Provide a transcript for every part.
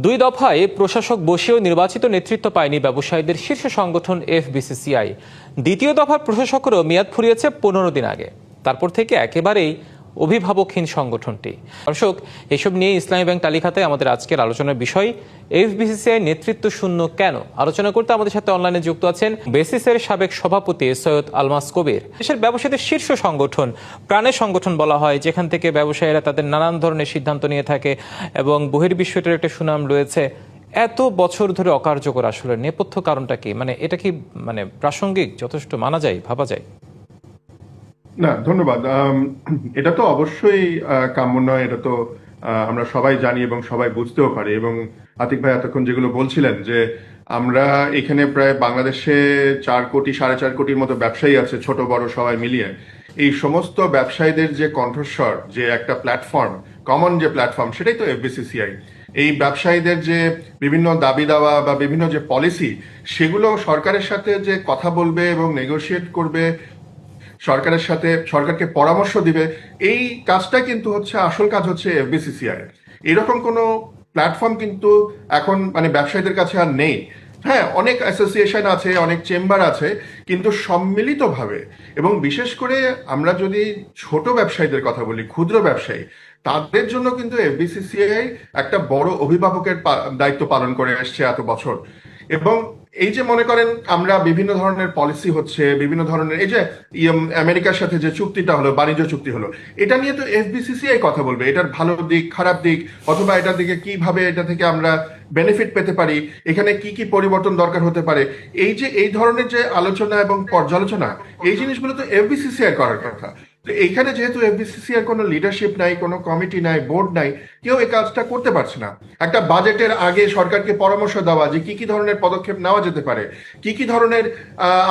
দুই দফায় প্রশাসক বসেও নির্বাচিত নেতৃত্ব পায়নি ব্যবসায়ীদের শীর্ষ সংগঠন এফবিসিসিআই। দ্বিতীয় দফার প্রশাসকেরও মেয়াদ ফুরিয়েছে 15 দিন আগে। তারপর থেকে একেবারেই অভিভাবকহীন সংগঠনটি। দর্শক, এসব নিয়ে ইসলামী ব্যাংক তালিকাতে আমাদের আজকের আলোচনার বিষয় এফবিসিসিআই নেতৃত্ব শূন্য কেন। আলোচনা করতে আমাদের সাথে অনলাইনে যুক্ত আছেন বেসিসের সাবেক সভাপতি সৈয়দ আলমাস কবির। দেশের ব্যবসায়ীদের শীর্ষ সংগঠন, প্রাণের সংগঠন বলা হয়, যেখান থেকে ব্যবসায়ীরা তাদের নানান ধরনের সিদ্ধান্ত নিয়ে থাকে এবং বহির্বিশ্বের একটা সুনাম রয়েছে। এত বছর ধরে অকার্যকর আসলে নেপথ্য কারণটা কি? এটা কি প্রাসঙ্গিক, যথেষ্ট মানা যায়, ভাবা যায়? না, ধন্যবাদ। এটা তো অবশ্যই কাম্য নয়। এটা তো আমরা সবাই জানি এবং সবাই বুঝতেও পারি। এবং আতিক ভাই এতক্ষণ যেগুলো বলছিলেন যে আমরা এখানে প্রায় বাংলাদেশে 4 কোটি 4.5 কোটির মতো ব্যবসায়ী আছে, ছোট বড় সবাই মিলিয়ে। এই সমস্ত ব্যবসায়ীদের যে কণ্ঠস্বর, যে একটা প্ল্যাটফর্ম, কমন যে প্ল্যাটফর্ম, সেটাই তো এফবিসিসিআই। এই ব্যবসায়ীদের যে বিভিন্ন দাবি দাওয়া বা বিভিন্ন যে পলিসি, সেগুলো সরকারের সাথে যে কথা বলবে এবং নেগোশিয়েট করবে, সরকারের সাথে সরকারকে পরামর্শ দিবে, এই কাজটা কিন্তু হচ্ছে, আসল কাজ হচ্ছে এফবিসিসিআই। এরকম কোনো প্ল্যাটফর্ম কিন্তু এখন ব্যবসায়ীদের কাছে আর নেই। হ্যাঁ, অনেক অ্যাসোসিয়েশন আছে, অনেক চেম্বার আছে, কিন্তু সম্মিলিতভাবে, এবং বিশেষ করে আমরা যদি ছোট ব্যবসায়ীদের কথা বলি, ক্ষুদ্র ব্যবসায়ী, তাদের জন্য কিন্তু এফবিসিসিআই একটা বড় অভিভাবকের দায়িত্ব পালন করে আসছে এত বছর। এবং এই যে মনে করেন আমরা বিভিন্ন ধরনের পলিসি হচ্ছে, বিভিন্ন ধরনের এই যে আমেরিকার সাথে যে চুক্তিটা হলো, বাণিজ্য চুক্তি হলো, এটা নিয়ে তো এফবিসিসিআই কথা বলবে, এটার ভালো দিক, খারাপ দিক, অথবা এটার দিকে কিভাবে এটা থেকে আমরা বেনিফিট পেতে পারি, এখানে কি কি পরিবর্তন দরকার হতে পারে। এই ধরনের যে আলোচনা এবং পর্যালোচনা, এই জিনিসগুলো তো এফবিসিসিআই করার কথা। তো এইখানে যেহেতু এফবিসিসিআই কোনো লিডারশিপ নাই, কোনো কমিটি নাই, বোর্ড নাই, কেউ এই কাজটা করতে পারছে না। একটা বাজেটের আগে সরকারকে পরামর্শ দেওয়া যে কি কি ধরনের পদক্ষেপ নেওয়া যেতে পারে, কি কি ধরনের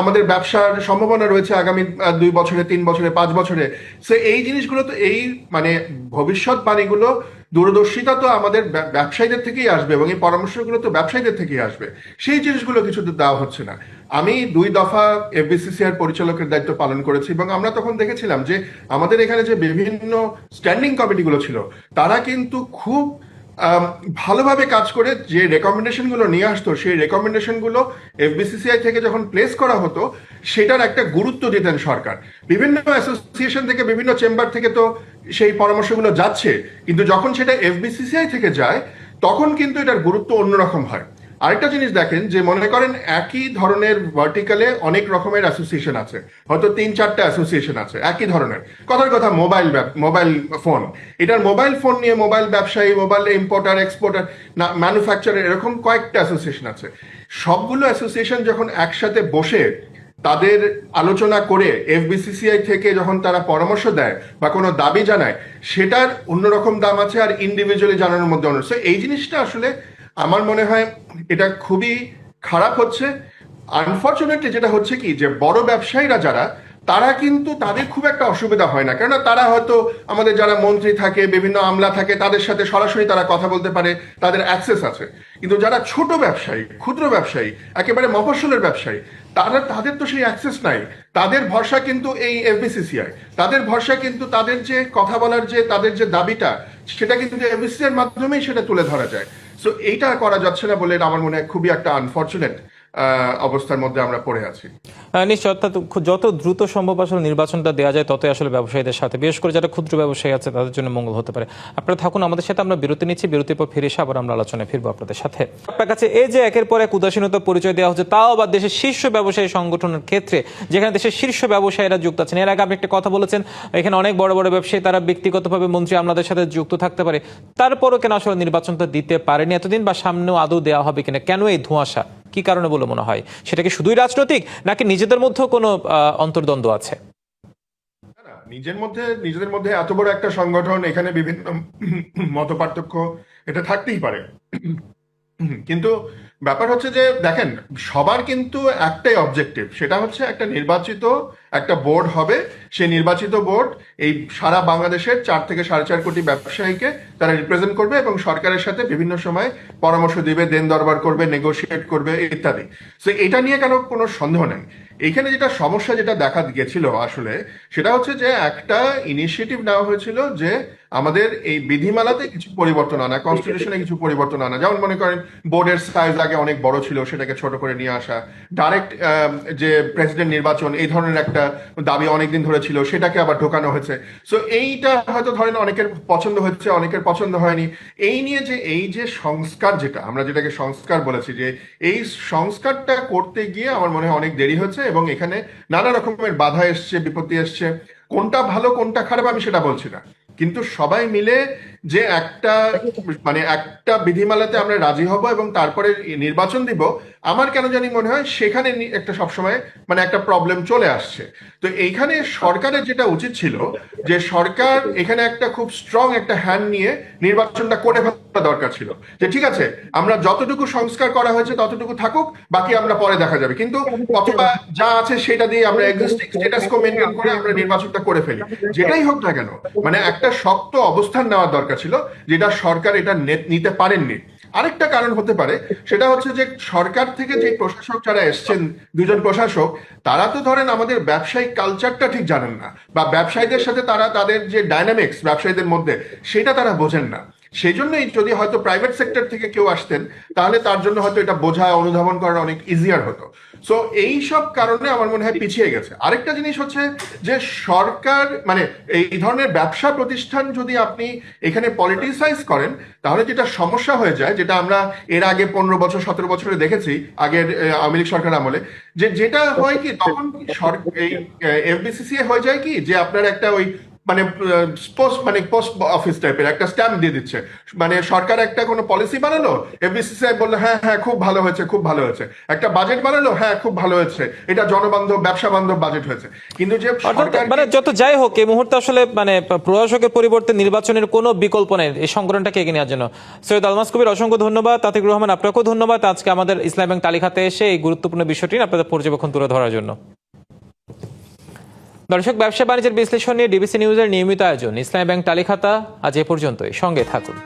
আমাদের ব্যবসার সম্ভাবনা রয়েছে আগামী 2 বছরে, 3 বছরে, 5 বছরে। সো এই জিনিসগুলো তো, এই ভবিষ্যৎবাণীগুলো, দূরদর্শিতা তো আমাদের ব্যবসায়ীদের থেকেই আসবে, এবং এই পরামর্শগুলো তো ব্যবসায়ীদের থেকেই আসবে। সেই জিনিসগুলো কিছু দেওয়া হচ্ছে না। আমি 2 দফা এফবিসিসিআর পরিচালকের দায়িত্ব পালন করেছি, এবং আমরা তখন দেখেছিলাম যে আমাদের এখানে যে বিভিন্ন স্ট্যান্ডিং কমিটিগুলো ছিল, তারা কিন্তু খুব ভালোভাবে কাজ করে যে রেকমেন্ডেশনগুলো নিয়ে আসতো, সেই রেকমেন্ডেশনগুলো এফবিসিসিআই থেকে যখন প্লেস করা হতো, সেটার একটা গুরুত্ব দিতেন সরকার। বিভিন্ন অ্যাসোসিয়েশন থেকে, বিভিন্ন চেম্বার থেকে তো সেই পরামর্শগুলো যাচ্ছে, কিন্তু যখন সেটা এফবিসিসিআই থেকে যায়, তখন কিন্তু এটার গুরুত্ব অন্যরকম হয়। আরেকটা জিনিস দেখেন, যে মনে করেন একই ধরনের ভার্টিকালে অনেক রকমের অ্যাসোসিয়েশন আছে, হয়তো 3-4টা অ্যাসোসিয়েশন আছে একই ধরনের। কথার কথা, মোবাইল ফোন, এটার মোবাইল ফোন নিয়ে মোবাইল ব্যবসায়ী, মোবাইল ইম্পোর্টার এক্সপোর্টার, না ম্যানুফ্যাকচারার, এরকম কয়েকটা অ্যাসোসিয়েশন আছে। সবগুলো অ্যাসোসিয়েশন যখন একসাথে বসে তাদের আলোচনা করে এফবিসিসিআই থেকে যখন তারা পরামর্শ দেয় বা কোনো দাবি জানায়, সেটার অন্যরকম দাম আছে, আর ইন্ডিভিজুয়ালি জানানোর মধ্যে অন্য। এই জিনিসটা আসলে আমার মনে হয় এটা খুবই খারাপ হচ্ছে। আনফর্চুনেটলি যেটা হচ্ছে কি, যে বড় ব্যবসায়ীরা যারা, তারা কিন্তু, তাদের খুব একটা অসুবিধা হয় না, কেননা তারা হয়তো আমাদের যারা মন্ত্রী থাকে, বিভিন্ন আমলা থাকে, তাদের সাথে সরাসরি তারা কথা বলতে পারে, তাদের অ্যাক্সেস আছে। কিন্তু যারা ছোট ব্যবসায়ী, ক্ষুদ্র ব্যবসায়ী, একেবারে মফস্বলের ব্যবসায়ী, তাদের তো সেই অ্যাক্সেস নাই। তাদের ভরসা কিন্তু এই এফবিসিসিআই, তাদের ভরসা কিন্তু তাদের যে কথা বলার যে তাদের যে দাবিটা, সেটা কিন্তু এফবিসিসিআইয়ের মাধ্যমেই সেটা তুলে ধরা যায়। সো এইটা করা যাচ্ছে না বলে আমার মনে হয় খুবই একটা আনফর্চুনেট অবস্থার মধ্যে আমরা পড়ে আছি। নিশ্চয়, অর্থাৎ যত দ্রুত সম্ভব আসলে নির্বাচনটা দেওয়া যায়, ততই আসলে ব্যবসায়ীদের সাথে, বিশেষ করে যারা ক্ষুদ্র ব্যবসায়ী আছে, তাদের জন্য মঙ্গল হতে পারে। আপনারা থাকুন আমাদের সাথে, আমরা বিরতি নিচ্ছি। বিরতির পর ফিরে এসে আবার আমরা আলোচনায় ফিরবো আপনাদের সাথে। আপনার কাছে এই যে একের পর এক উদাসীনতার পরিচয় দেওয়া হচ্ছে, তাও আবার দেশের শীর্ষ ব্যবসায়ী সংগঠনের ক্ষেত্রে, যেখানে দেশের শীর্ষ ব্যবসায়ীরা যুক্ত আছেন। এর আগে আপনি একটা কথা বলেছেন, এখানে অনেক বড় বড় ব্যবসায়ী, তারা ব্যক্তিগতভাবে মন্ত্রী আমলাদের সাথে যুক্ত থাকতে পারে, তারপরও কেন আসলে নির্বাচনটা দিতে পারেনি এতদিন, বা সামনেও আদৌ দেওয়া হবে কিনা? কেন এই ধোঁয়াশা, কি কারণে বলে মনে হয়? সেটা কি শুধুই রাজনৈতিক, নাকি নিজেদের মধ্যেও কোনো অন্তর্দ্বন্দ্ব আছে? নিজেদের মধ্যে এত বড় একটা সংগঠন, এখানে বিভিন্ন মতপার্থক্য এটা থাকতেই পারে, কিন্তু ব্যাপার হচ্ছে যে দেখেন, সবার কিন্তু একটাই অবজেক্টিভ, সেটা হচ্ছে একটা নির্বাচিত একটা বোর্ড হবে। সেই নির্বাচিত বোর্ড এই সারা বাংলাদেশের 4 থেকে 4.5 কোটি ব্যবসায়ীকে তারা রিপ্রেজেন্ট করবে এবং সরকারের সাথে বিভিন্ন সময় পরামর্শ দিবে, দেন দরবার করবে, নেগোশিয়েট করবে ইত্যাদি। তো এটা নিয়ে কেন কোনো সন্দেহ নেই। এইখানে যেটা সমস্যা যেটা দেখা গেছিল আসলে, সেটা হচ্ছে যে একটা ইনিশিয়েটিভ নেওয়া হয়েছিল যে আমাদের এই বিধিমালাতে কিছু পরিবর্তন আনা, কনস্টিটিউশনে কিছু পরিবর্তন আনা। যেমন মনে করেন বোর্ডের সাইজ আগে অনেক বড় ছিল, সেটাকে ছোট করে নিয়ে আসা, ডাইরেক্ট যে প্রেসিডেন্ট নির্বাচন এই ধরনের একটা দাবি অনেকদিন ধরে ছিল, সেটাকে আবার ঢোকানো হয়েছে। সো এইটা হয়তো ধরেন অনেকের পছন্দ হচ্ছে, অনেকের পছন্দ হয়নি। এই নিয়ে যে এই যে সংস্কার, যেটা আমরা যেটাকে সংস্কার বলেছি, যে এই সংস্কারটা করতে গিয়ে আমার মনে হয় অনেক দেরি হচ্ছে এবং এখানে নানা রকমের বাধা এসছে, বিপত্তি এসছে। কোনটা ভালো কোনটা খারাপ আমি সেটা বলছি না, কিন্তু সবাই মিলে যে একটা একটা বিধিমালাতে আমরা রাজি হব এবং তারপরে নির্বাচন দিব, আমার কেন জানি মনে হয় সেখানে একটা সবসময় একটা প্রবলেম চলে আসছে। তো এইখানে সরকারের যেটা উচিত ছিল যে সরকার এখানে একটা খুব স্ট্রং একটা হ্যান্ড নিয়ে নির্বাচনটা করে ফেলা দরকার ছিল, যে ঠিক আছে আমরা যতটুকু সংস্কার করা হয়েছে ততটুকু থাকুক, বাকি আমরা পরে দেখা যাবে, কিন্তু অথবা যা আছে সেটা দিয়ে আমরা এক্সিস্টিং স্ট্যাটাস কো মেনটেন করে আমরা নির্বাচনটা করে ফেলি। যেটাই হোক না কেন একটা শক্ত অবস্থান নেওয়ার দরকার ছিল, যেটা সরকার এটা নিতে পারেননি। আরেকটা কারণ হতে পারে, সেটা হচ্ছে যে সরকার থেকে যে প্রশাসক যারা এসছেন, দুজন প্রশাসক, তারা তো ধরেন আমাদের ব্যবসায়িক কালচারটা ঠিক জানেন না, বা ব্যবসায়ীদের সাথে তারা তাদের যে ডাইনামিক্স ব্যবসায়ীদের মধ্যে সেটা তারা বোঝেন না। সেই জন্যই যদি হয়তো প্রাইভেট সেক্টর থেকে কেউ আসতেন, তাহলে তার জন্য হয়তো এটা বোঝা, অনুধাবন করা অনেক ইজিয়ার হতো। সো এই সব কারণে আমার মনে হয় পিছিয়ে গেছে। আরেকটা জিনিস হচ্ছে যে সরকার এই ধরনের ব্যবসা প্রতিষ্ঠান যদি আপনি এখানে পলিটিসাইজ করেন, তাহলে যেটা সমস্যা হয়ে যায়, যেটা আমরা এর আগে 15 বছর 17 বছরে দেখেছি আগের আওয়ামী লীগ সরকার আমলে, যেটা হয় কি তখন এই এফবিসিসিআই হয়ে যায় কি, যে আপনার একটা ওই পোস্ট অফিস টাইপের একটা স্ট্যাম্প দিয়ে দিচ্ছে। সরকার একটা কোনো পলিসি বানালো, এফবিসিসিআই বললো হ্যাঁ হ্যাঁ খুব ভালো হয়েছে, খুব ভালো হয়েছে। একটা বাজেট বানালো, হ্যাঁ খুব ভালো হয়েছে, এটা জনবান্ধব ব্যবসা বান্ধব বাজেট হয়েছে। কিন্তু যে সরকার যত যাই হোক, এই মুহূর্তে আসলে প্রশাসকের পরিবর্তে নির্বাচনের কোনো বিকল্প নেই এই সংকটটাকে এগিয়ে নেওয়ার জন্য। সৈয়দ আলমাস কবির, অসংখ্য ধন্যবাদ। তাতিকুর রহমান, আপনাকেও ধন্যবাদ আজকে আমাদের ইসলামী ব্যাংক তালিকাতে এসে এই গুরুত্বপূর্ণ বিষয়টি আপনাদের পর্যবেক্ষণ তুলে ধরার জন্য। দর্শক, ব্যবসা বাণিজ্যের বিশ্লেষণ নিয়ে ডিবিসি নিউজের নিয়মিত আয়োজন ইসলামী ব্যাংক তালিকাতা আজ এ পর্যন্তই। সঙ্গে থাকুন।